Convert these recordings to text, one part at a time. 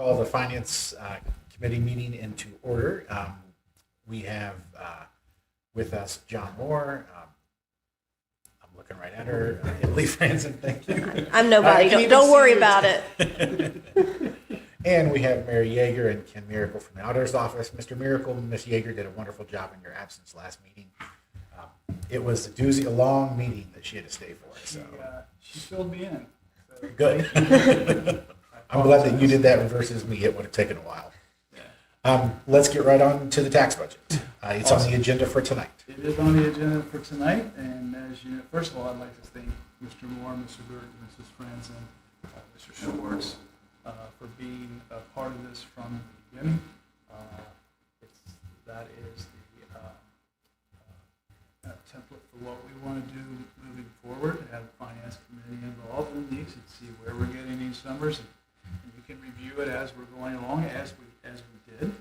call the Finance Committee meeting into order. We have with us John Moore. I'm looking right at her. Lee Franzen, thank you. I'm nobody. Don't worry about it. And we have Mary Yeager and Ken Miracle from the auditor's office. Mr. Miracle and Ms. Yeager did a wonderful job in your absence last meeting. It was a doozy, a long meeting that she had to stay for. So she filled me in. So good. I'm glad that you did that versus me. It would have taken a while. Let's get right on to the tax budget. It's Awesome. On the agenda for tonight. it is on the agenda for tonight, and as you know, first of all, I'd like to thank Mr. Moore, Mr. Burton, Mrs. Franzen, Mr. Schwartz for being a part of this from the beginning. That is the template for what we want to do moving forward, to have the Finance Committee involved in these and see where we're getting these numbers. And you can review it as we're going along, as we did.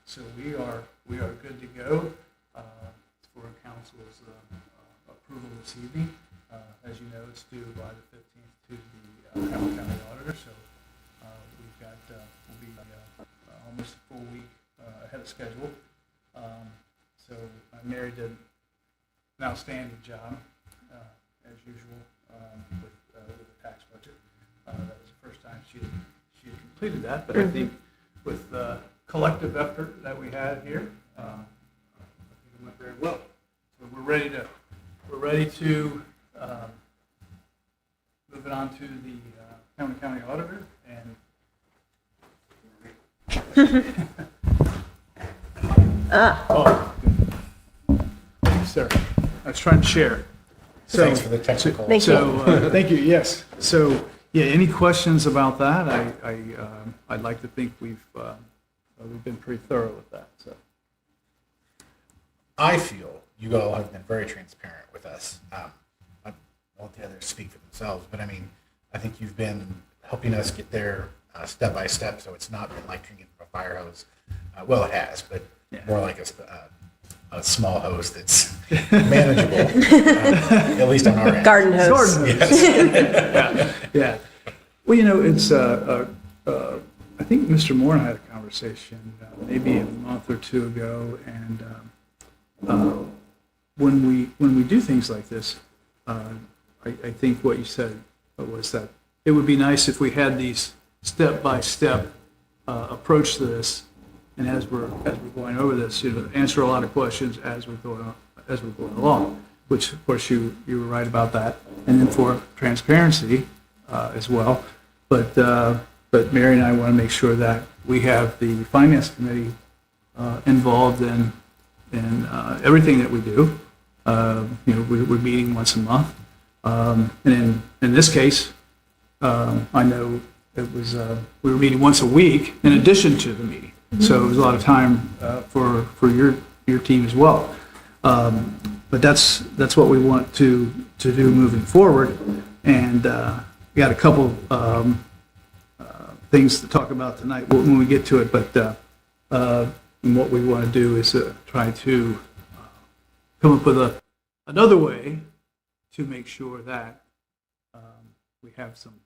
So we are good to go for council's approval this evening. As you know, it's due by the 15th to the Hamilton County Auditor. So we've got we'll be almost a full week ahead of schedule. So Mary did an outstanding job as usual with the tax budget. That was the first time she had completed that, but I think with the collective effort that we had here, I think it went very well. So we're ready to move it on to the Hamilton County Auditor and. Oh, thank you, sir. I was trying to share. So, Thanks for the technical. Thank you. thank you. Yes. So, yeah. Any questions about that? I'd like to think we've been pretty thorough with that. So, I feel you all have been very transparent with us. I'll let the others speak for themselves, but I mean, I think you've been helping us get there step by step, so it's not been like drinking from a fire hose. Well, it has, but more like a small hose that's manageable, at least on our end. Garden hose. Yes. yeah. Well, you know, it's. I think Mr. Moore and I had a conversation maybe a month or two ago, and when we do things like this, I think what you said was that it would be nice if we had these step-by-step approach to this, and as we're going over this, answer a lot of questions as we're going along. Which, of course, you were right about that, and then for transparency as well. But Mary and I want to make sure that we have the Finance Committee involved in everything that we do. We're meeting once a month, and in this case, I know it was we were meeting once a week in addition to the meeting, so it was a lot of time for your team as well. But that's what we want to do moving forward, and we got a couple things to talk about tonight when we get to it. But and what we want to do is try to come up with another way to make sure that we have some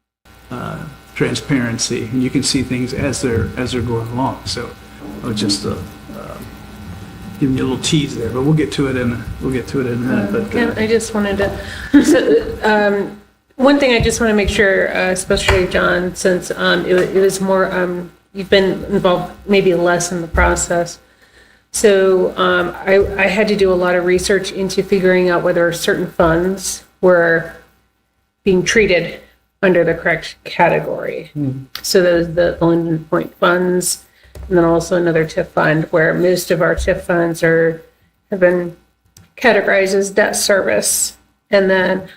transparency, and you can see things as they're going along. So I'll just giving you a little tease there, but we'll get to it in a minute. But I just wanted to. So, one thing I just want to make sure, especially John, since it was more, you've been involved maybe less in the process. So I had to do a lot of research into figuring out whether certain funds were being treated under the correct category. So there's the Linden Point funds, and then also another TIF fund where most of our TIF funds have been categorized as debt service. And then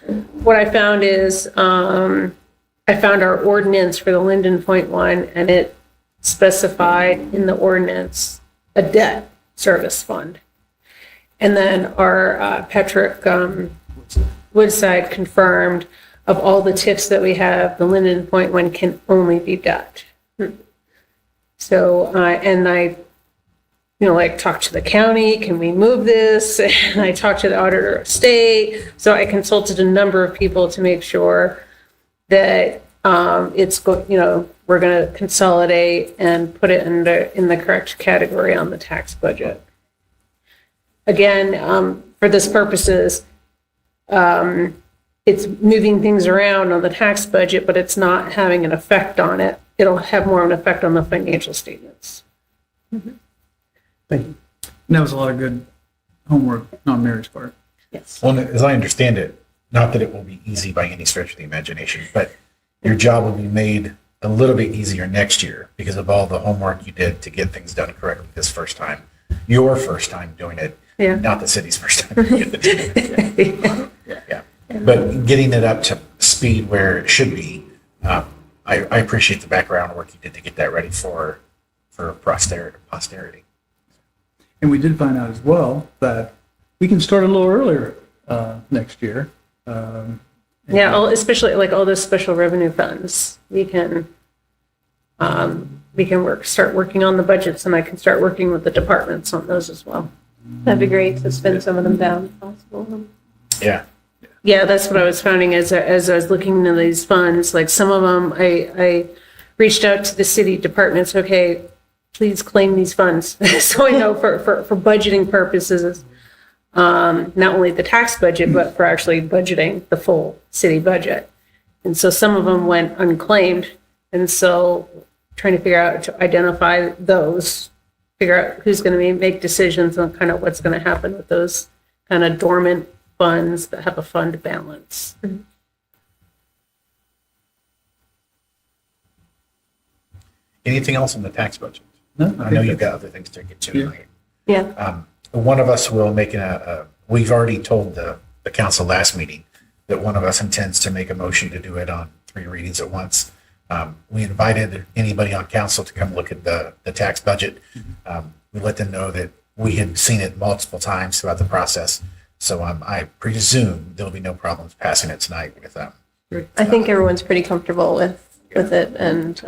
what I found is I found our ordinance for the Linden Point one, and it specified in the ordinance a debt service fund. And then our Patrick Woodside confirmed of all the TIFs that we have, the Linden Point one can only be debt. So, and I, talked to the county, can we move this? And I talked to the auditor of state. So I consulted a number of people to make sure that we're going to consolidate and put it in the correct category on the tax budget. Again, for this purposes, it's moving things around on the tax budget, but it's not having an effect on it. It'll have more of an effect on the financial statements. Thank you. And that was a lot of good homework on Mary's part. Yes. Well, as I understand it, not that it will be easy by any stretch of the imagination, but your job will be made a little bit easier next year because of all the homework you did to get things done correctly this first time. Your first time doing it, Yeah. not the city's first time doing it. Yeah. But getting it up to speed where it should be, I appreciate the background work you did to get that ready for posterity. And we did find out as well that we can start a little earlier next year. Yeah, especially like all those special revenue funds, we can start working on the budgets, and I can start working with the departments on those as well. That'd be great to spin some of them down if possible. Yeah. Yeah, that's what I was finding as I was looking into these funds. Like some of them, I reached out to the city departments. Okay, please claim these funds, so I know for budgeting purposes, not only the tax budget, but for actually budgeting the full city budget. And so some of them went unclaimed, and so trying to figure out to identify those, figure out who's going to make decisions on kind of what's going to happen with those kind of dormant funds that have a fund balance. Anything else on the tax budget? No, I know you've got other things to get to tonight. Yeah. One of us will make we've already told the council last meeting that one of us intends to make a motion to do it on 3 readings at once. We invited anybody on council to come look at the tax budget. We let them know that we had seen it multiple times throughout the process. So I presume there'll be no problems passing it tonight with them. I think everyone's pretty comfortable with it. And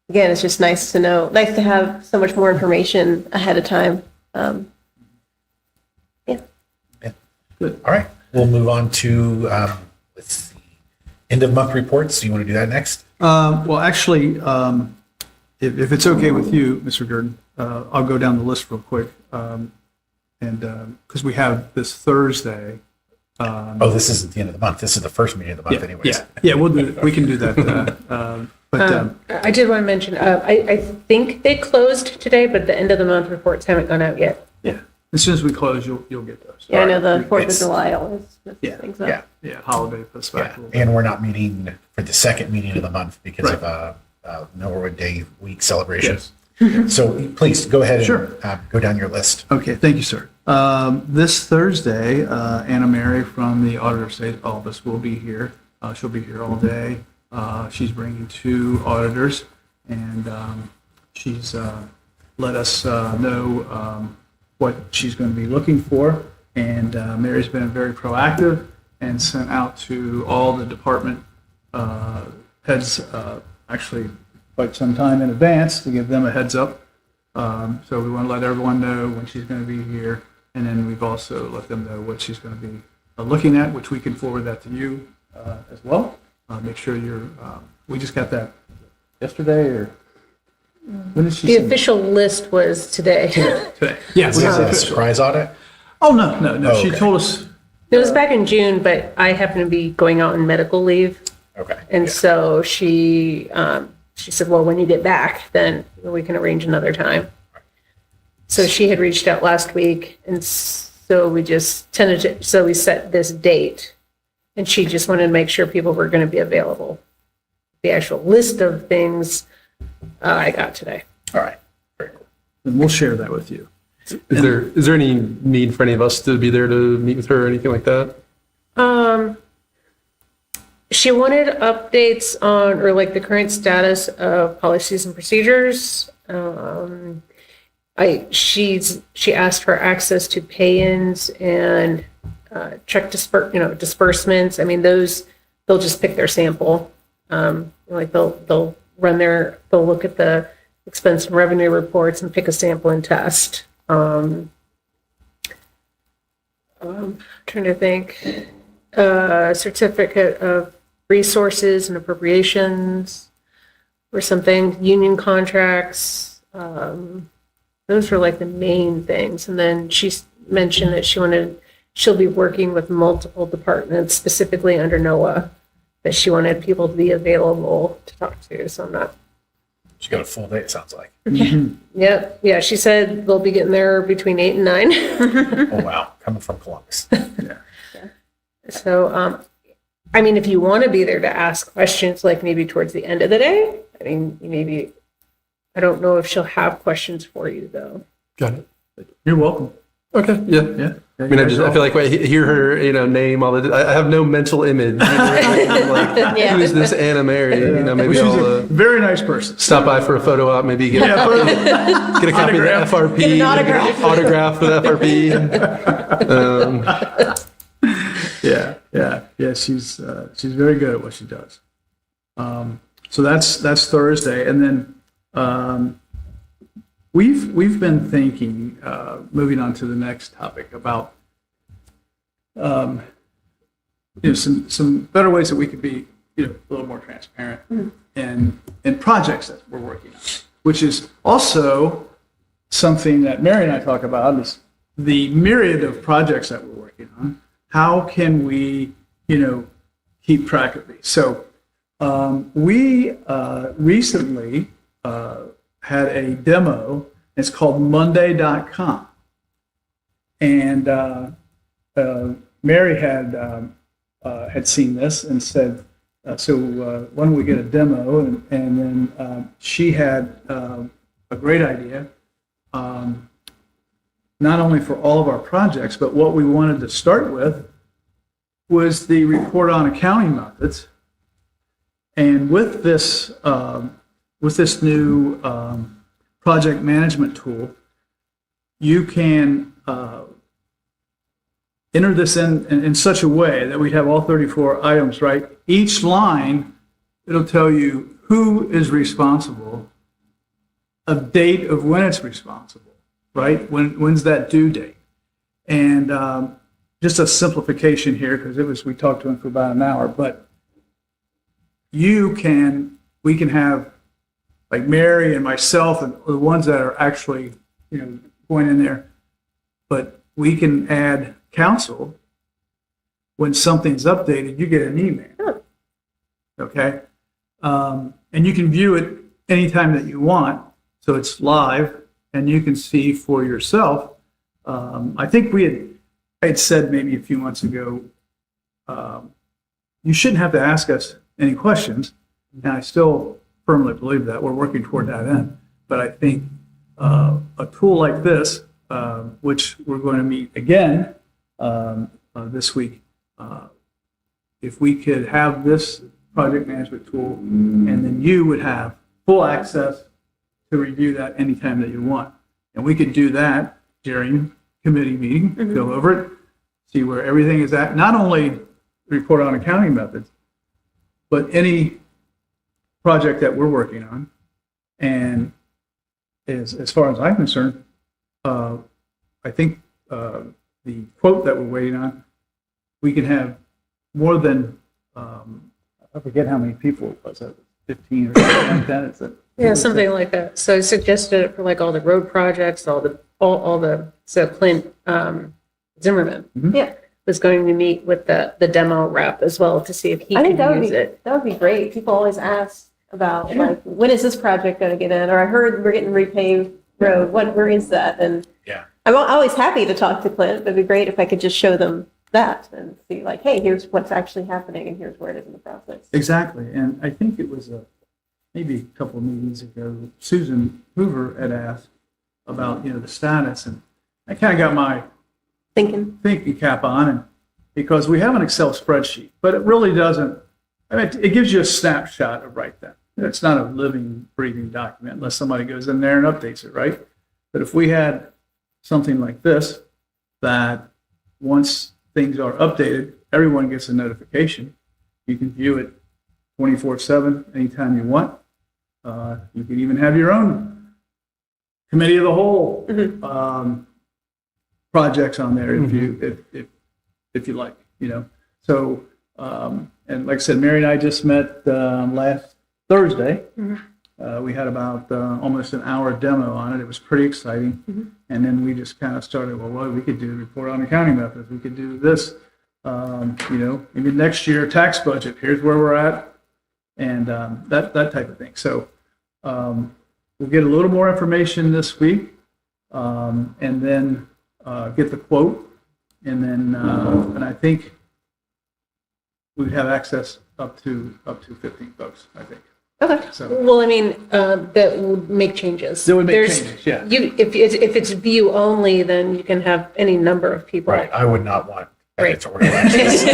again, it's just nice to have so much more information ahead of time. Yeah. Good. All right. We'll move on to let's see, end of month reports. Do you want to do that next? Well, actually, if it's okay with you, Mr. Gurdon, I'll go down the list real quick. And because we have this Thursday. This isn't the end of the month. This is the first meeting of the month anyways. Yeah, we can do that. I did want to mention, I think they closed today, but the end of the month reports haven't gone out yet. Yeah, as soon as we close, you'll get those. Yeah, I know the 4th of July always messes things up. Yeah, holiday festival. And we're not meeting for the second meeting of the month because of Norwood Day week celebration. Yes. So please go ahead and Sure. go down your list. Okay, thank you, sir. This Thursday, Anna Mary from the Auditor State Office will be here. She'll be here all day. She's bringing 2 auditors, and she's let us know what she's going to be looking for. And Mary's been very proactive and sent out to all the department heads, actually quite some time in advance to give them a heads up. So we want to let everyone know when she's going to be here, and then we've also let them know what she's going to be looking at, which we can forward that to you as well. Make sure we just got that yesterday, or when did she The send it? official list was today. Today. Yeah. Is this a surprise audit? Oh, no. She okay. told us. It was back in June, but I happen to be going out on medical leave. Okay. And Yeah. so she said, well, when you get back, then we can arrange another time. So she had reached out last week, and so we just we set this date, and she just wanted to make sure people were going to be available. The actual list of things I got today. All right. Very cool. And we'll share that with you. Is there any need for any of us to be there to meet with her or anything like that? She wanted updates on, or like the current status of policies and procedures. She asked for access to pay-ins and check disbursements. I mean, those, they'll just pick their sample. Like they'll look at the expense and revenue reports and pick a sample and test. I'm trying to think. Certificate of resources and appropriations or something, union contracts. Those were like the main things. And then she mentioned that she'll be working with multiple departments, specifically under NOAA, that she wanted people to be available to talk to. So I'm not. She got a full day, it sounds like. Yep. Yeah. She said they'll be getting there between 8 and 9. Oh, wow. Coming from Columbus. So, I mean, if you want to be there to ask questions, like maybe towards the end of the day, I mean, maybe, I don't know if she'll have questions for you though. Got it. You're welcome. Okay, yeah. Yeah. I mean, I feel like when I hear her, name, all the, I have no mental image. Who is this Anna Mary? Maybe She's I'll a very nice person. stop by for a photo op, maybe get a copy of the FRP, Get an autograph. autograph for the FRP. Yeah. She's very good at what she does. So that's Thursday, and then we've been thinking, moving on to the next topic, about some better ways that we could be a little more transparent in projects that we're working on, which is also something that Mary and I talk about, is the myriad of projects that we're working on. How can we, keep track of these? So we recently had a demo. It's called Monday.com. And Mary had seen this and said, so why don't we get a demo? And then she had a great idea, not only for all of our projects, but what we wanted to start with was the report on accounting methods. And with this new project management tool, you can enter this in such a way that we have all 34 items, right? Each line, it'll tell you who is responsible, a date of when it's responsible, right? When's that due date? And just a simplification here, because we talked to him for about an hour, but we can have, like Mary and myself and the ones that are actually, going in there, but we can add counsel. When something's updated, you get an email. Okay? And you can view it anytime that you want, so it's live, and you can see for yourself. I think I had said maybe a few months ago, you shouldn't have to ask us any questions, and I still firmly believe that. We're working toward that end. But I think a tool like this, which we're going to meet again this week, if we could have this project management tool, and then you would have full access to review that anytime that you want. And we could do that during committee meeting, go over it, see where everything is at, not only report on accounting methods, but any project that we're working on. And as far as I'm concerned, I think the quote that we're waiting on, we can have more than, I forget how many people it was, 15 or something like that. Yeah, something like that. So I suggested it for like all the road projects, so Clint Zimmerman Yeah. was going to meet with the demo rep as well to see if he I think can use it. that would be great. People always ask about like, when is this project going to get in? Or I heard we're getting repaved road. Where is that? And Yeah. I'm always happy to talk to Clint. It'd be great if I could just show them that and see like, hey, here's what's actually happening and here's where it is in the process. Exactly. And I think it was maybe a couple of meetings ago, Susan Hoover had asked about, the status. And I kind of got my thinking cap on, and because we have an Excel spreadsheet, but it really doesn't, it gives you a snapshot of right then. It's not a living, breathing document unless somebody goes in there and updates it, right? But if we had something like this, that once things are updated, everyone gets a notification. You can view it 24/7 anytime you want. You can even have your own committee of the whole projects on there if you like, So And like I said, Mary and I just met last Thursday. We had about almost an hour demo on it. It was pretty exciting. And then we just kind of started, well, what we could do, report on accounting methods. We could do this, maybe next year tax budget. Here's where we're at. And that type of thing. So we'll get a little more information this week and then get the quote. And then, and I think we'd have access up to 15 folks, I think. Okay. So Well, I mean, that would make changes. That would make There's- changes, yeah. If it's view only, then you can have any number of people. Right, I would not want editorial access.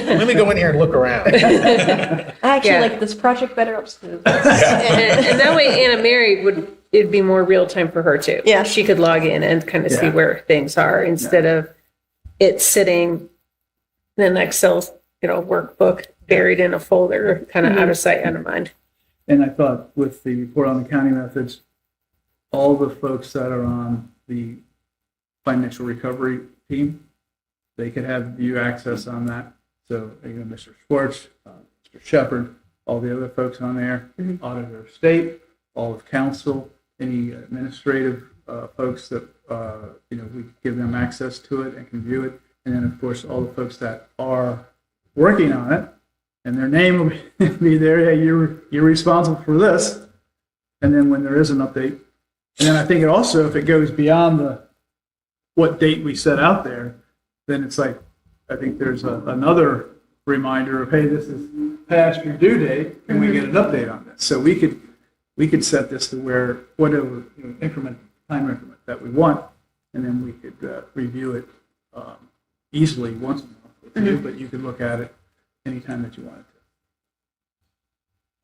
Let me go in here and look around. I actually Yeah. like this project better upstairs. And that way Anna Mary it'd be more real time for her too. Yeah. She could log in and kind of see Yeah. where things are instead of it sitting in an Excel, workbook buried in a folder, kind of out of sight, out of mind. And I thought with the report on accounting methods, all the folks that are on the financial recovery team, they could have view access on that. So, Mr. Schwartz, Mr. Shepard, all the other folks on there, Auditor of State, all of council, any administrative folks that, we give them access to it and can view it. And then, of course, all the folks that are working on it, and their name will be there. Yeah, you're responsible for this. And then when there is an update, and then I think it also, if it goes beyond what date we set out there, then it's like, I think there's another reminder of, hey, this is past your due date, and we get an update on this. So we could set this to where whatever time increment that we want, and then we could review it easily once a month with you, but you could look at it anytime that you wanted to.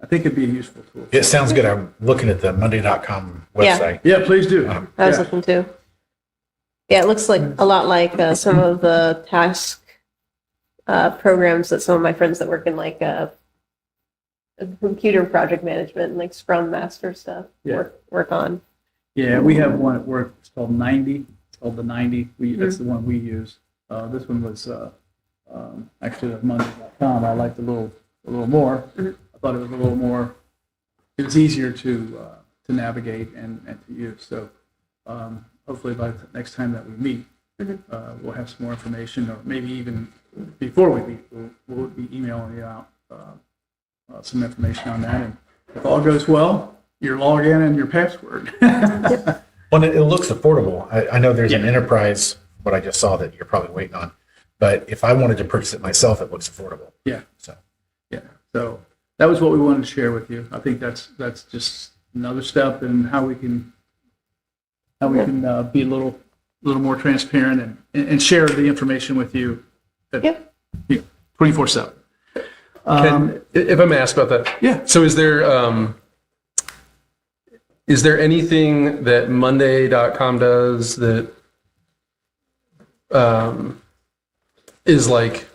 I think it'd be a useful tool. It sounds good. I'm looking at the Monday.com website. Yeah, please do. I was Yeah. looking too. Yeah, it looks like a lot like some of the task programs that some of my friends that work in like computer project management, like Scrum Master stuff, Yeah. work on. Yeah, we have one at work. It's called 90. It's called the 90. That's the one we use. This one was actually at Monday.com. I liked it a little more. I thought it was a little more. It was easier to navigate and to use. So hopefully by the next time that we meet, we'll have some more information, or maybe even before we meet, we'll be emailing you out some information on that. And if all goes well, your login and your password. Well, it looks affordable. I know there's an enterprise, what I just saw that you're probably waiting on. But if I wanted to purchase it myself, it looks affordable. Yeah. So Yeah. So that was what we wanted to share with you. I think that's just another step in how we can be a little more transparent and share the information with you. Yep. 24/7. If I may ask about that. Yeah. So is there anything that Monday.com does that is like,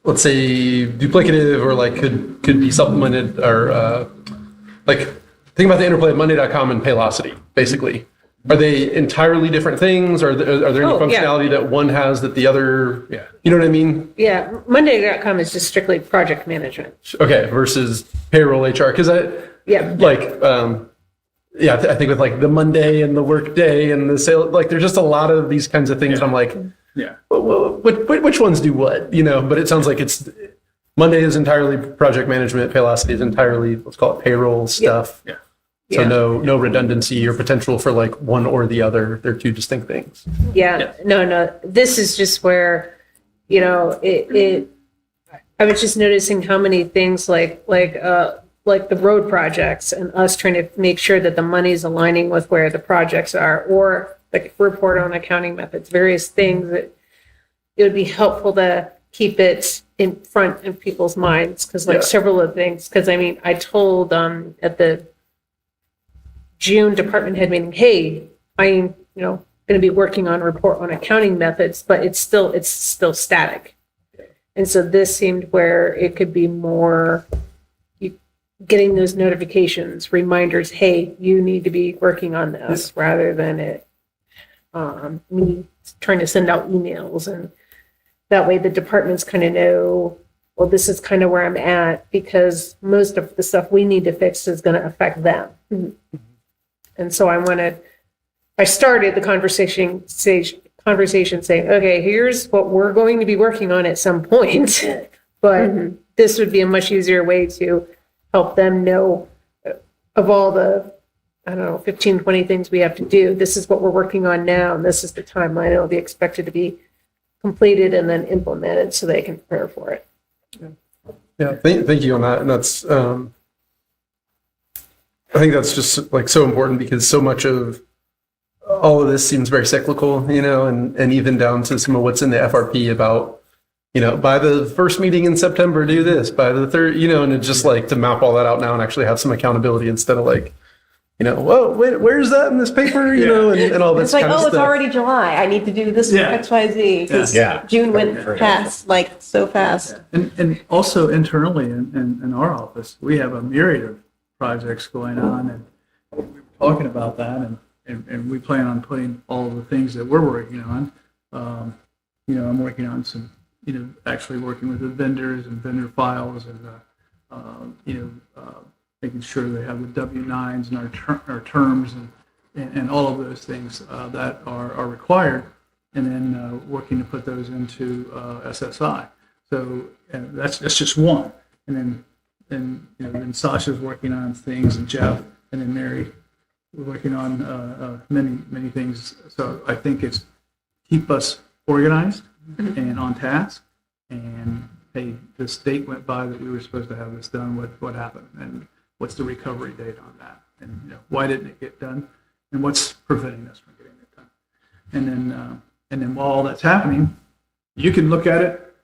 let's say, duplicative or like could be supplemented, or like think about the interplay of Monday.com and Paylocity, basically. Are they entirely different things? Are there any Oh, yeah. functionality that one has that the other, you know what I mean? Yeah, Monday.com is just strictly project management. Okay, versus payroll HR, because I think with like the Monday and the work day and the sale, like there's just a lot of these kinds of things. I'm like, Yeah. well, which ones do what? But it sounds like it's Monday is entirely project management, Paylocity is entirely, let's call it payroll stuff. Yeah. So Yeah. no redundancy or potential for like one or the other. They're two distinct things. Yeah, no. This is just where, I was just noticing how many things like the road projects and us trying to make sure that the money's aligning with where the projects are, or like report on accounting methods, various things that it would be helpful to keep it in front of people's minds. Cause like several of the things, cause I mean, I told, at the June department head meeting, hey, I'm, going to be working on a report on accounting methods, but it's still static. And so this seemed where it could be more getting those notifications, reminders, hey, you need to be working on this, rather than it me trying to send out emails. And that way the departments kind of know, well, this is kind of where I'm at, because most of the stuff we need to fix is going to affect them. And so I started the conversation saying, okay, here's what we're going to be working on at some point. But this would be a much easier way to help them know of all the, I don't know, 15, 20 things we have to do. This is what we're working on now, and this is the timeline. It'll be expected to be completed and then implemented so they can prepare for it. Yeah, thank you on that. And that's, I think that's just like so important because so much of all of this seems very cyclical, and even down to some of what's in the FRP about, by the first meeting in September, do this, by the third, and it's just like to map all that out now and actually have some accountability instead of like, whoa, wait, where's that in this paper, and all this It's like, kind of oh, stuff. it's already July. I need to do this for Yeah. X, Y, Z. 'Cause Yeah. June went past like so fast. And also internally in our office, we have a myriad of projects going on, and we were talking about that, and we plan on putting all of the things that we're working on. I'm working on some, actually working with the vendors and vendor files, and making sure they have the W-9s and our terms and all of those things that are required, and then working to put those into SSI. So that's just one, and then Sasha's working on things, and Jeff, and then Mary, we're working on many things. So I think it's keep us organized and on task. And hey, this date went by that we were supposed to have this done. What happened? And what's the recovery date on that? And why didn't it get done? And what's preventing us from getting it done? And then while all that's happening, you can look at it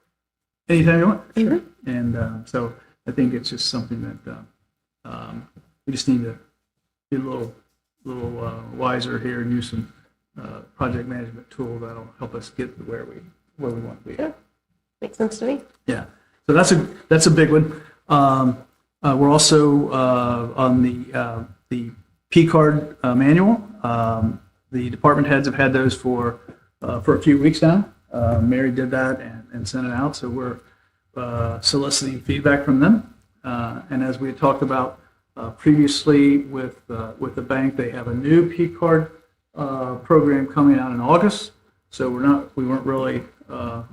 anytime you want. And so I think it's just something that we just need to be a little wiser here and use some project management tool that'll help us get to where we want to be. Sure. Makes sense to me. Yeah, so that's a big one. We're also on the P card manual. The department heads have had those for a few weeks now. Mary did that and sent it out, so we're soliciting feedback from them. And as we had talked about previously with the bank, they have a new P card program coming out in August. So we weren't really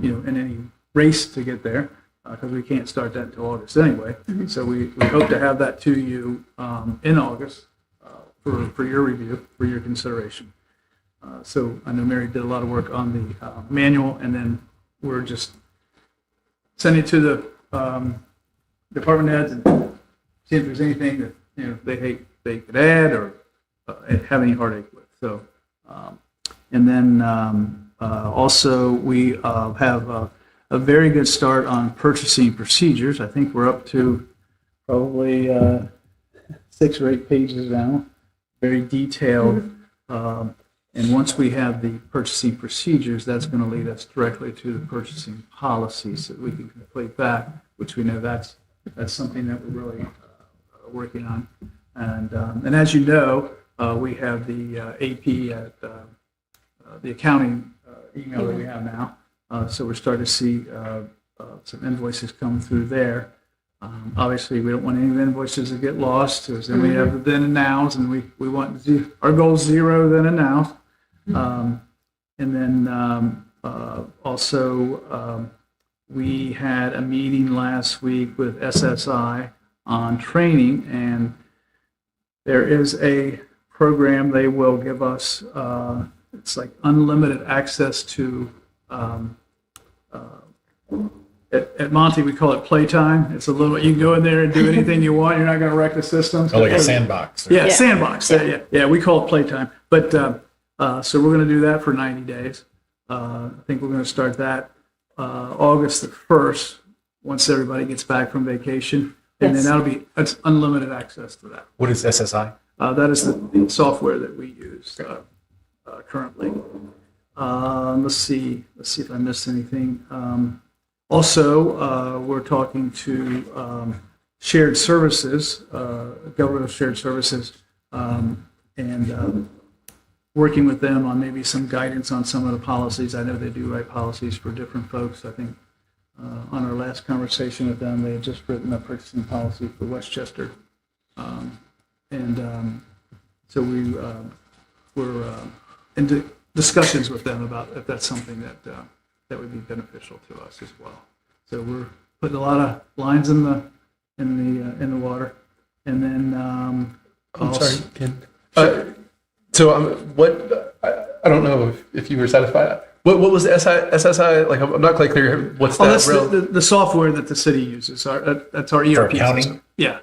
in any race to get there because we can't start that until August anyway. So we hope to have that to you in August for your review, for your consideration. So I know Mary did a lot of work on the manual, and then we're just sending it to the department heads and see if there's anything that they could add or have any heartache with. So and then also we have a very good start on purchasing procedures. I think we're up to probably 6 or 8 pages now, very detailed. And once we have the purchasing procedures, that's going to lead us directly to the purchasing policies so that we can complete that, which we know that's something that we're really working on. And as you know, we have the AP at the accounting email that we have now. So we're starting to see some invoices come through there. Obviously, we don't want any invoices to get lost. So then we have the then and nows, and we want our goal is 0 then and nows. And then also we had a meeting last week with SSI on training, and there is a program they will give us. It's like unlimited access to. At Monty, we call it playtime. It's a little, you can go in there and do anything you want. You're not going to wreck the system. Oh, like a sandbox. Yeah, sandbox. Yeah, we call it playtime. But so we're going to do that for 90 days. I think we're going to start that August the 1st, once everybody gets back from vacation. And then that's unlimited access to that. What is SSI? That is the software that we use currently. Let's see if I missed anything. Also, we're talking to shared services, government of shared services, and working with them on maybe some guidance on some of the policies. I know they do write policies for different folks. I think on our last conversation with them, they had just written a purchasing policy for Westchester. So we're in discussions with them about if that's something that would be beneficial to us as well. So we're putting a lot of lines in the water, and then I'm sorry, Ken. I don't know if you were satisfied. What was the SSI? Like, I'm not quite clear. What's that? that's the software that the city uses. That's our ERP accounting? system. Yeah.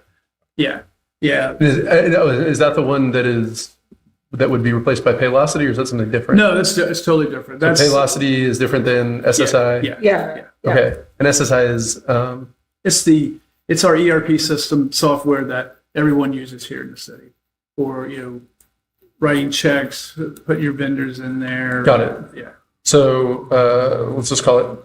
Is that the one that would be replaced by Paylocity, or is that something different? No, it's totally different. So Paylocity is different than SSI. Yeah. Okay, and SSI is It's our ERP system software that everyone uses here in the city for, writing checks, put your vendors in there. Got it. Yeah. So let's just call it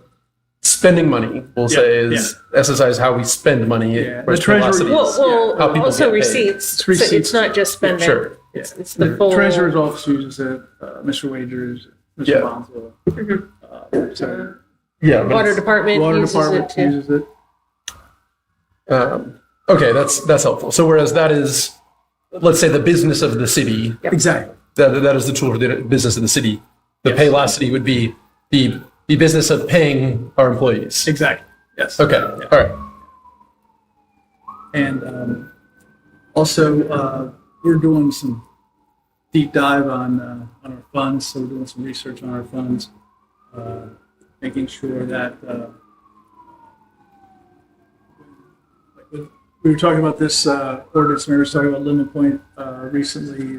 spending money. We'll say is SSI is how we spend money. Yeah. whereas The treasurer- Paylocity is Well, how people also get paid. receipts. It's So receipts. it's not just spending. Sure. It's the full. Treasurer's office uses it, Mr. Wagers, Mr. Yeah. Bonzo. So Yeah. but Water it's- department Water uses department it too. uses it. Okay, that's helpful. So whereas that is, let's say, the business of the city, Exactly. that is the tool for the business of the city. The Paylocity would be the business of paying our employees. Exactly. Yes. Okay, all right. And also, we're doing some deep dive on our funds. So we're doing some research on our funds, making sure that we were talking about this ordinance. We were talking about limit point recently.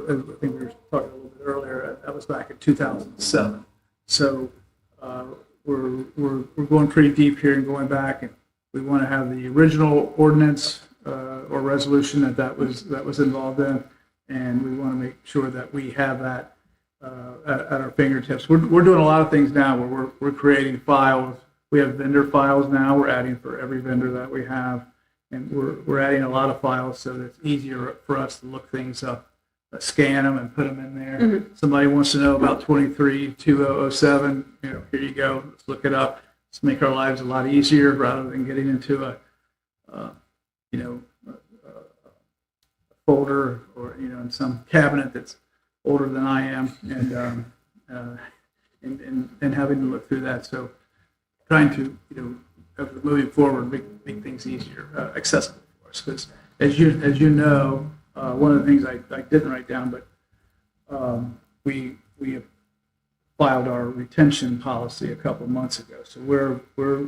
I think we were talking a little bit earlier. That was back in 2007. So we're going pretty deep here and going back, and we want to have the original ordinance or resolution that was involved in, and we want to make sure that we have that at our fingertips. We're doing a lot of things now where we're creating files. We have vendor files now. We're adding for every vendor that we have, and we're adding a lot of files so that it's easier for us to look things up, scan them and put them in there. Mm-hmm. Somebody wants to know about 23-2007, here you go. Let's look it up. Let's make our lives a lot easier rather than getting into a folder or in some cabinet that's older than I am, and having to look through that. So trying to moving forward, make things easier, accessible for us. Because as you know, one of the things I didn't write down, but we have filed our retention policy a couple months ago. So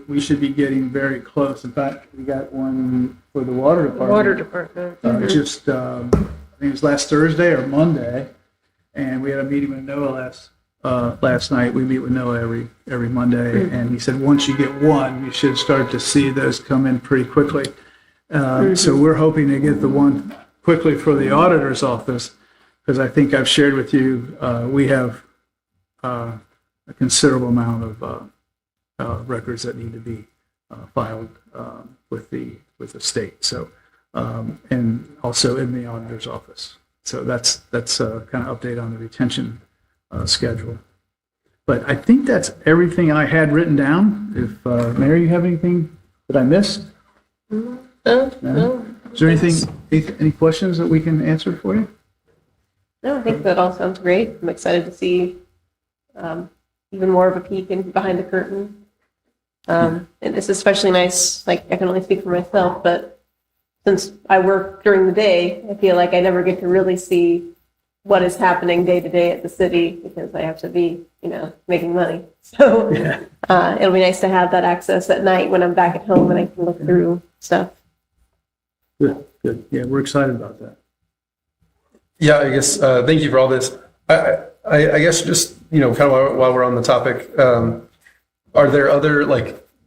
we should be getting very close. In fact, we got one for the water department. Water department. Just I think it was last Thursday or Monday, and we had a meeting with Noah last night. We meet with Noah every Monday, and he said once you get one, you should start to see those come in pretty quickly. So we're hoping to get the one quickly for the auditor's office, because I think I've shared with you we have a considerable amount of records that need to be filed with the state. So and also in the auditor's office. So that's kind of update on the retention schedule. But I think that's everything I had written down. If Mary, you have anything that I missed? No. Is there any questions that we can answer for you? No, I think that all sounds great. I'm excited to see even more of a peek in behind the curtain. And it's especially nice, like I can only speak for myself, but since I work during the day, I feel like I never get to really see what is happening day to day at the city because I have to be, making money. So it'll be nice to have that access at night when I'm back at home and I can look through stuff. Good. Yeah, we're excited about that. Yeah, I guess, thank you for all this. I guess just, kind of while we're on the topic, are there other,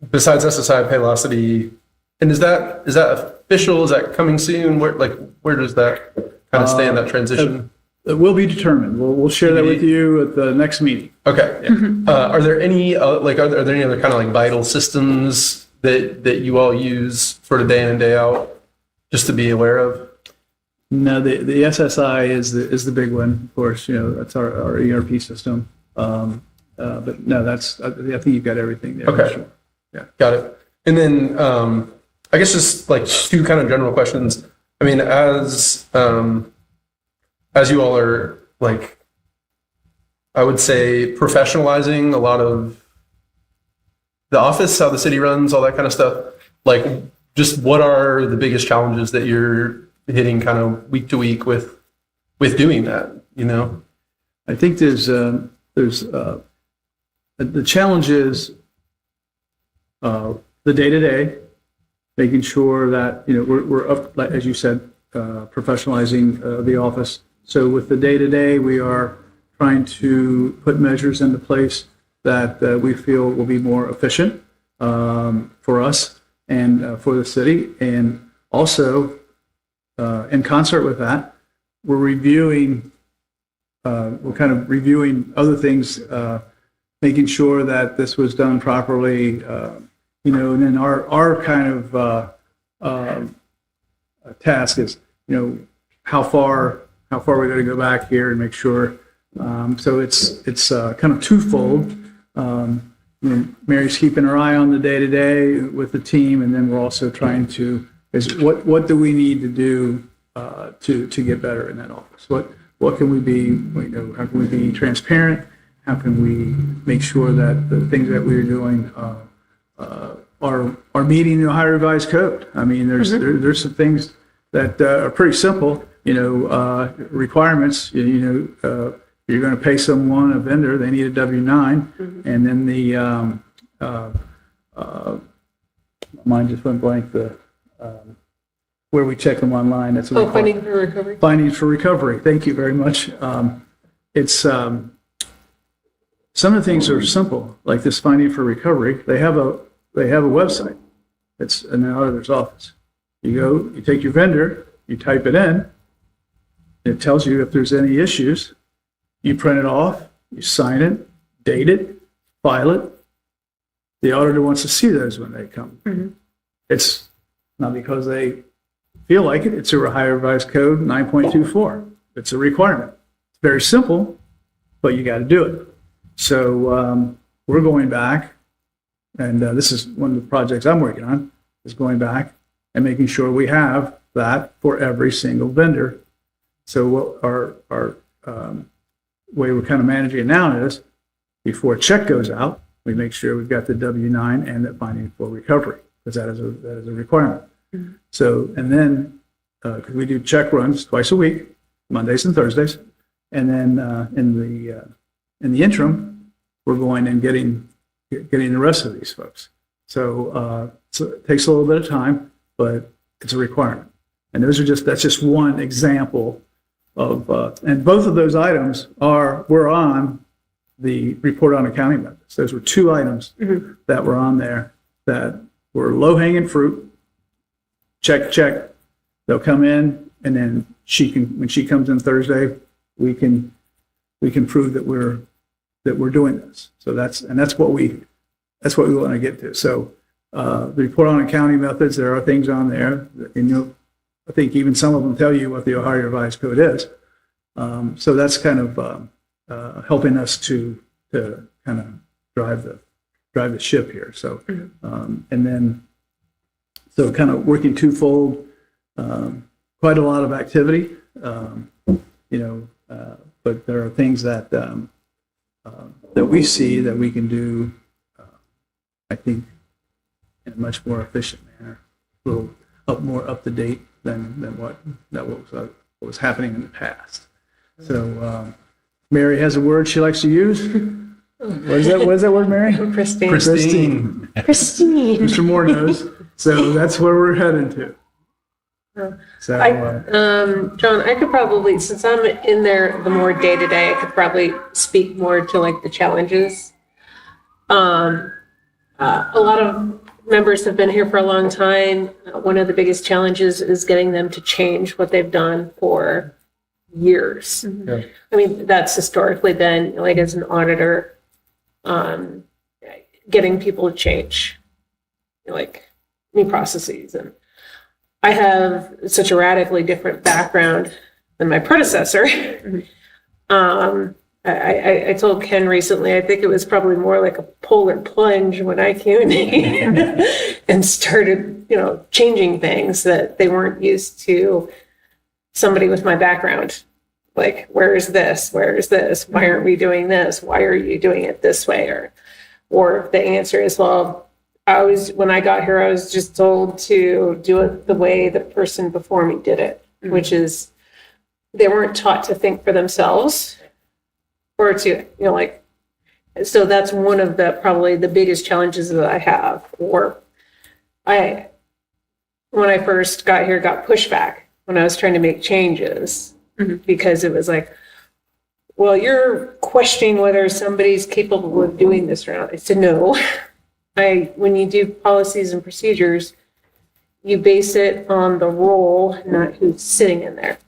besides SSI Paylocity, and is that official? Is that coming soon? Where does that kind of stay in that transition? It will be determined. We'll share that with you at the next meeting. Okay. Are there any, are there any other kind of vital systems that you all use sort of day in and day out, just to be aware of? No, the SSI is the big one, of course, that's our ERP system. But no, I think you've got everything there. Okay. Sure. Yeah. Got it. And then I guess just like two kind of general questions. I mean, as you all are like, I would say professionalizing a lot of the office, how the city runs, all that kind of stuff. Like, just what are the biggest challenges that you're hitting kind of week to week with doing that? I think there's the challenge is the day-to-day, making sure that, we're up, like, as you said, professionalizing the office. So with the day-to-day, we are trying to put measures into place that we feel will be more efficient for us and for the city. And also, in concert with that, we're kind of reviewing other things, making sure that this was done properly, and then our kind of task is, how far we're going to go back here and make sure. So it's kind of twofold. Mary's keeping her eye on the day-to-day with the team, and then we're also trying to, what do we need to do to get better in that office? What can we be, how can we be transparent? How can we make sure that the things that we're doing are meeting the Ohio Revised Code? I mean, there's some things that are pretty simple, requirements, you're going to pay someone, a vendor, they need a W-9, and then the, mine just went blank, where we check them online. That's what we call it. Funding for recovery. Findings for recovery. Thank you very much. It's some of the things are simple, like this finding for recovery. They have a website. It's in the auditor's office. You go, you take your vendor, you type it in. It tells you if there's any issues. You print it off, you sign it, date it, file it. The auditor wants to see those when they come. Mm-hmm. It's not because they feel like it. It's a Ohio Revised Code 9.24. It's a requirement. It's very simple, but you got to do it. So we're going back, and this is one of the projects I'm working on, is going back and making sure we have that for every single vendor. So what our way we're kind of managing it now is, before a check goes out, we make sure we've got the W-9 and the finding for recovery, because that is a requirement. Mm-hmm. So, and then, because we do check runs twice a week, Mondays and Thursdays, and then in the interim, we're going and getting the rest of these folks. So, so it takes a little bit of time, but it's a requirement. And that's just one example of, and both of those items were on the report on accounting methods. Those were two items that were on there that were low-hanging fruit. Check. They'll come in, and then when she comes in Thursday, we can prove that we're doing this. So that's what we want to get to. So the report on accounting methods, there are things on there, and I think even some of them tell you what the Ohio Revised Code is. So that's kind of helping us to kind of drive the ship here. So and then so kind of working twofold, quite a lot of activity, but there are things that that we see that we can do, I think, in a much more efficient manner, a little more up to date than what was happening in the past. So Mary has a word she likes to use. What is that word, Mary? Pristine. Pristine. Christine. Mr. Moore knows. So that's where we're heading to. So John, I could probably, since I'm in there the more day-to-day, I could probably speak more to like the challenges. A lot of members have been here for a long time. One of the biggest challenges is getting them to change what they've done for years. Yeah. I mean, that's historically been, like, as an auditor, getting people to change, like, new processes. And I have such a radically different background than my predecessor. I told Ken recently, I think it was probably more like a polar plunge when I came in and started, changing things that they weren't used to. Somebody with my background, like, where is this? Where is this? Why aren't we doing this? Why are you doing it this way? Or the answer is, well, when I got here, I was just told to do it the way the person before me did it, which is they weren't taught to think for themselves or to, so that's one of probably the biggest challenges that I have. Or when I first got here, got pushback when I was trying to make changes because it was like, well, you're questioning whether somebody's capable of doing this or not. I said, no. When you do policies and procedures, you base it on the role, not who's sitting in there.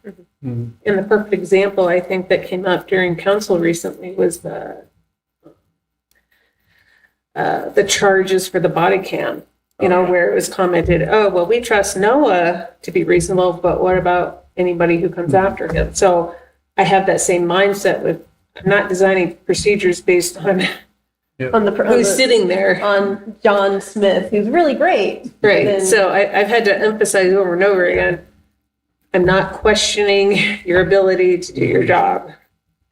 And the perfect example, I think, that came up during council recently was the charges for the body cam, where it was commented, oh, well, we trust Noah to be reasonable, but what about anybody who comes after him? So I have that same mindset with I'm not designing procedures based on who's sitting there. On John Smith, who's really great. Right. Then, So I've had to emphasize over and over again, I'm not questioning your ability to do your job.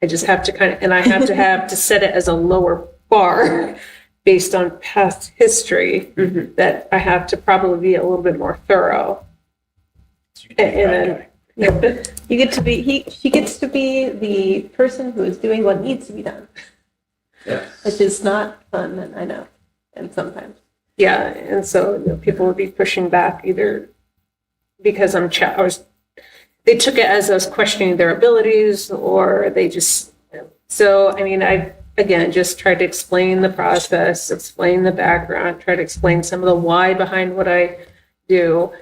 I just have to and I have to set it as a lower bar based on past history that I have to probably be a little bit more thorough. So you can be the bad guy. you get to be she gets to be the person who is doing what needs to be done. Yeah. Which is not fun, and I know, and sometimes. Yeah, and so people would be pushing back either because they took it as I was questioning their abilities, or they just. So I mean, I again just tried to explain the process, explain the background, try to explain some of the why behind what I do,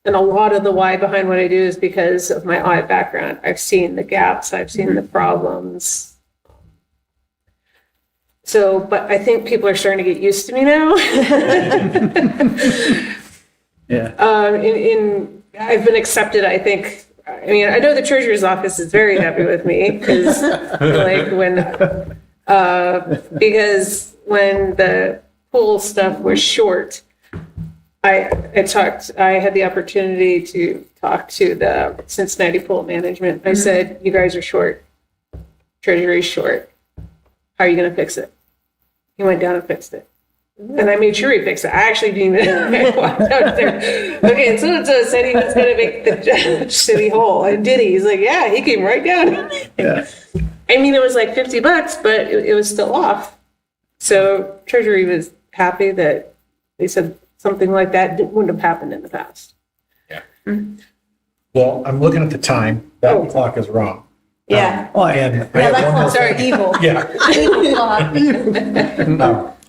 and a lot of the why behind what I do is because of my audit background. I've seen the gaps, I've seen the problems. So, but I think people are starting to get used to me now. Yeah. I've been accepted, I think. I mean, I know the treasurer's office is very happy with me because because when the pool stuff was short, I had the opportunity to talk to the Cincinnati Pool Management. I said, you guys are short. Treasury's short. How are you going to fix it? He went down and fixed it. And I made sure he fixed it. I actually didn't even I walked out there. Okay, and so-and-so said he was going to make the judge city whole. And did he? He's like, yeah, he came right down. Yeah. I mean, it was like $50, but it was still off. So Treasury was happy that they said something like that wouldn't have happened in the past. Yeah. Well, I'm looking at the time. That clock is wrong. Yeah. And I have one more Sorry, thing. evil. Yeah.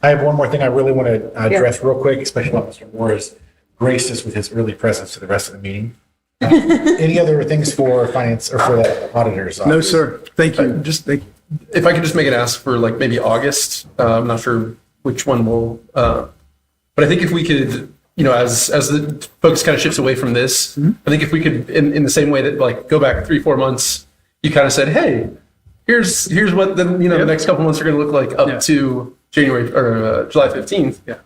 I have one more thing I really want to address real quick, especially while Mr. Moore has graced us with his early presence to the rest of the meeting. Any other things for finance or for the auditor's office? No, sir. Thank you. Thank you. If I could just make an ask for like maybe August, I'm not sure which one will, but I think if we could, as the focus kind of shifts away from this, I think if we could, in the same way that like go back 3-4 months, you kind of said, hey, here's what the next couple months are going to look like up to January or July 15th. Yeah.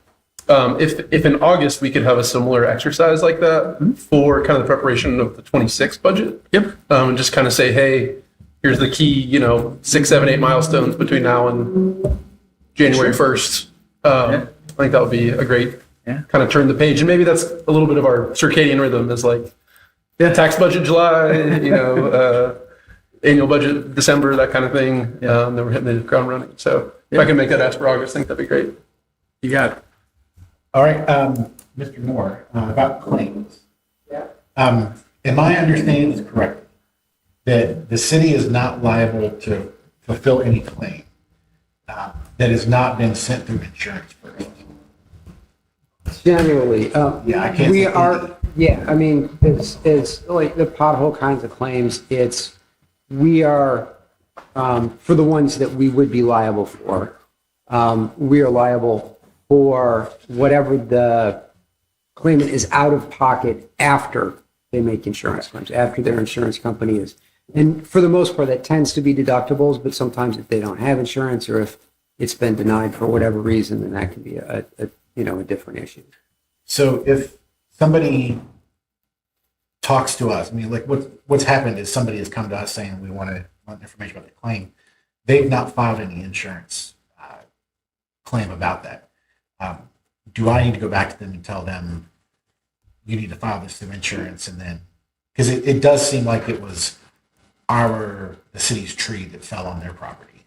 If in August we could have a similar exercise like that for kind of the preparation of the 26 budget. Yep. And just kind of say, hey, here's the key, 6, 7, 8 milestones between now and January 1st. I think that would be a great kind of turn the page. And maybe that's a little bit of our circadian rhythm is like tax budget July, annual budget December, that kind of thing. Then we're hitting the ground running. So if I can make that ask for August, I think that'd be great. You got it. All right, Mr. Moore, about claims. Yeah. Am I understanding this correctly? That the city is not liable to fulfill any claim that has not been sent through insurance first? Generally, Yeah, I can't we think are, of yeah, I mean, it's like the pothole kinds of claims, we are, for the ones that we would be liable for, we are liable for whatever the claimant is out of pocket after they make insurance claims, after their insurance company is. And for the most part, that tends to be deductibles, but sometimes if they don't have insurance or if it's been denied for whatever reason, then that can be a different issue. So if somebody talks to us, I mean, like what's happened is somebody has come to us saying we want information about the claim. They've not filed any insurance claim about that. Do I need to go back to them and tell them you need to file this through insurance? And then, because it does seem like it was the city's tree that fell on their property.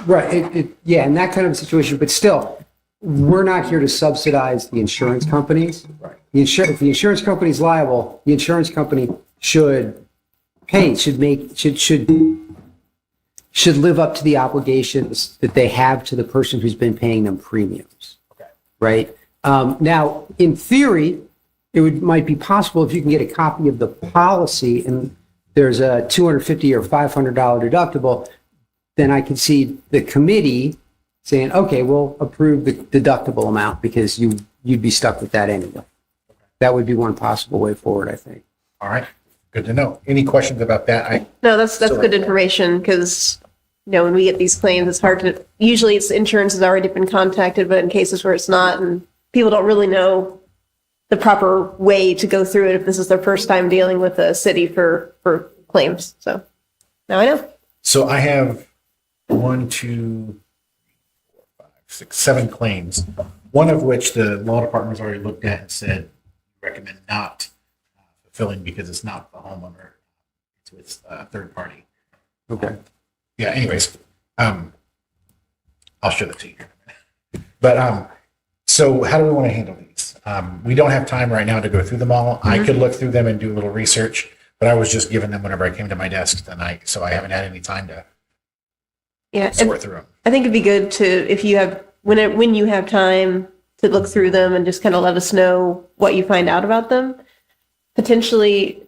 Right. Yeah, in that kind of a situation, but still, we're not here to subsidize the insurance companies. Right. If the insurance company is liable, the insurance company should pay, should live up to the obligations that they have to the person who's been paying them premiums. Okay. Right. Now, in theory, might be possible if you can get a copy of the policy and there's a $250 or $500 deductible, then I can see the committee saying, okay, we'll approve the deductible amount because you'd be stuck with that anyway. That would be one possible way forward, I think. All right. Good to know. Any questions about that? No, that's good information because, when we get these claims, it's hard to, usually it's insurance has already been contacted, but in cases where it's not and people don't really know the proper way to go through it if this is their first time dealing with a city for claims. So now I know. So I have 1, 2, 4, 5, 6, 7 claims, one of which the law department has already looked at and said recommend not fulfilling because it's not the homeowner, it's a third party. Okay. Yeah. Anyways, I'll show that to you. But so how do we want to handle these? We don't have time right now to go through them all. I could look through them and do a little research, but I was just given them whenever I came to my desk tonight, so I haven't had any time to sort through them. I think it'd be good to, if you have, when you have time to look through them and just kind of let us know what you find out about them. Potentially,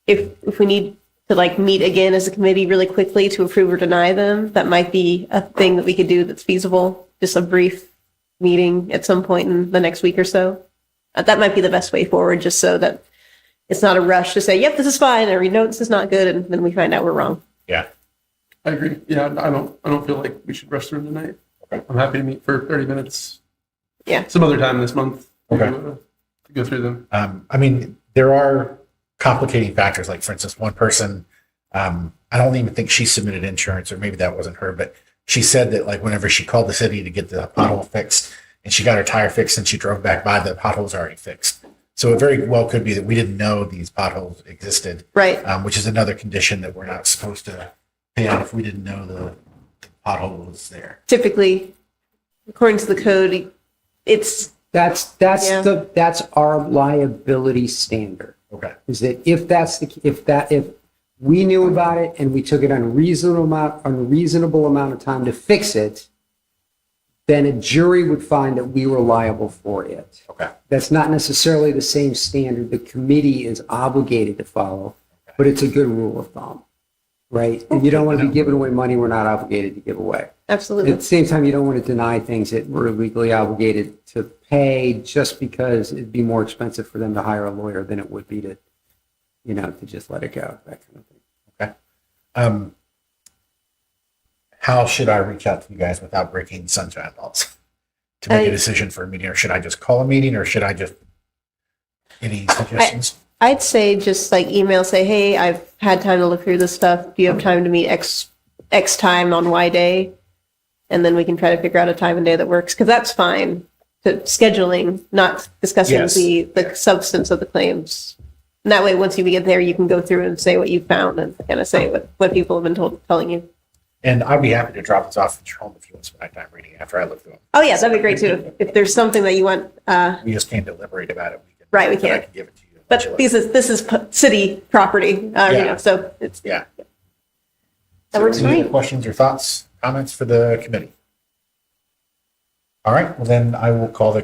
if we need to meet again as a committee really quickly to approve or deny them, that might be a thing that we could do that's feasible. Just a brief meeting at some point in the next week or so. That might be the best way forward, just so that it's not a rush to say, yep, this is fine, or no, this is not good, and then we find out we're wrong. Yeah. I agree. Yeah, I don't feel like we should rush through them tonight. Okay. I'm happy to meet for 30 minutes. Yeah. Some other time this month. Okay. To go through them. I mean, there are complicating factors. Like, for instance, one person, I don't even think she submitted insurance, or maybe that wasn't her, but she said that whenever she called the city to get the pothole fixed and she got her tire fixed and she drove back by, the pothole was already fixed. So it very well could be that we didn't know these potholes existed. Right. Which is another condition that we're not supposed to pay out if we didn't know the pothole was there. Typically, according to the code, it's That's our liability standard. Okay. Is that if we knew about it and we took an unreasonable amount of time to fix it, then a jury would find that we were liable for it. Okay. That's not necessarily the same standard the committee is obligated to follow, but it's a good rule of thumb, right? And you don't want to be giving away money we're not obligated to give away. absolutely. At the same time, you don't want to deny things that we're legally obligated to pay just because it'd be more expensive for them to hire a lawyer than it would be to just let it go, that kind of thing. Okay. How should I reach out to you guys without breaking sunshine laws to make a decision for a meeting? Or should I just call a meeting, or should I just, any suggestions? I'd say just email, say, hey, I've had time to look through this stuff. Do you have time to meet X time on Y day? And then we can try to figure out a time and day that works, because that's fine. Scheduling, not discussing the substance of the claims. And that way, once you get there, you can go through and say what you found and kind of say what people have been telling you. And I'd be happy to drop this off at your home if you want to spend time reading after I look through them. Oh, yeah, that'd be great too. If there's something that you want, We just can't deliberate about it. Right, we then I can't. can give it to you. but this is city property, so it's, Yeah. that works for Any me. other questions or thoughts, comments for the committee? All right, well then I will call the